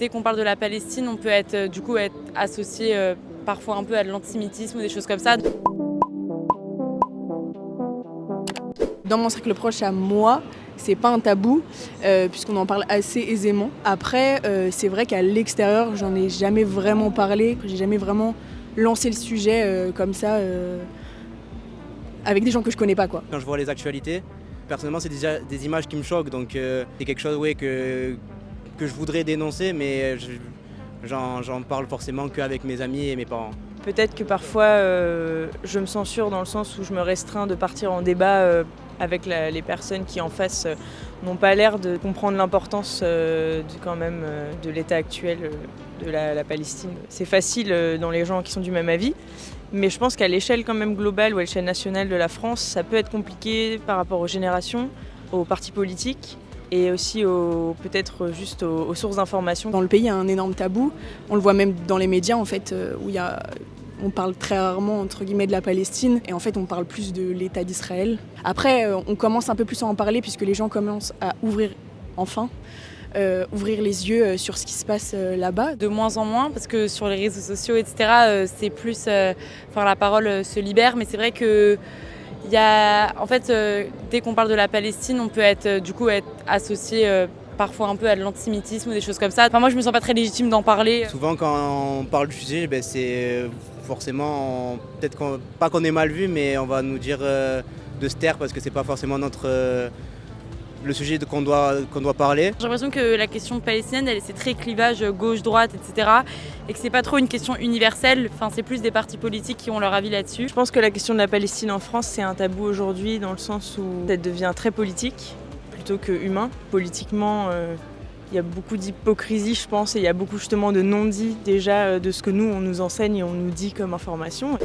dès qu'on parle de la Palestine, on peut être associé parfois un peu à de l'antisémitisme ou des choses comme ça. Dans mon cercle proche à moi, c'est pas un tabou, puisqu'on en parle assez aisément. Après, c'est vrai qu'à l'extérieur, j'en ai jamais vraiment parlé, j'ai jamais vraiment lancé le sujet comme ça avec des gens que je connais pas, quoi. Quand je vois les actualités, personnellement, c'est des images qui me choquent, donc c'est quelque chose que je voudrais dénoncer, mais j'en parle forcément qu'avec mes amis et mes parents. Peut-être que parfois je me censure dans le sens où je me restreins de partir en débat avec les personnes qui en face n'ont pas l'air de comprendre l'importance de l'état actuel de la Palestine. C'est facile dans les gens qui sont du même avis, mais je pense qu'à l'échelle quand même globale ou à l'échelle nationale de la France, ça peut être compliqué par rapport aux générations, aux partis politiques et aussi peut-être juste aux sources d'information. Dans le pays, il y a un énorme tabou. On le voit même dans les médias, en fait, où on parle très rarement, entre guillemets, de la Palestine. Et en fait, on parle plus de l'État d'Israël. Après, on commence un peu plus à en parler puisque les gens commencent à ouvrir les yeux sur ce qui se passe là-bas. De moins en moins, parce que sur les réseaux sociaux, etc., c'est plus... la parole se libère, mais c'est vrai que dès qu'on parle de la Palestine, on peut être associé parfois un peu à de l'antisémitisme ou des choses comme ça. Moi, je me sens pas très légitime d'en parler. Souvent, quand on parle du sujet, c'est forcément, peut-être pas qu'on est mal vu, mais on va nous dire de se taire parce que c'est pas forcément le sujet qu'on doit parler. J'ai l'impression que la question palestinienne, c'est très clivage gauche-droite, etc. Et que c'est pas trop une question universelle, c'est plus des partis politiques qui ont leur avis là-dessus. Je pense que la question de la Palestine en France, c'est un tabou aujourd'hui dans le sens où ça devient très politique plutôt que humain. Politiquement, il y a beaucoup d'hypocrisie, je pense, et il y a beaucoup justement de non-dits déjà de ce que nous, on nous enseigne et on nous dit comme information.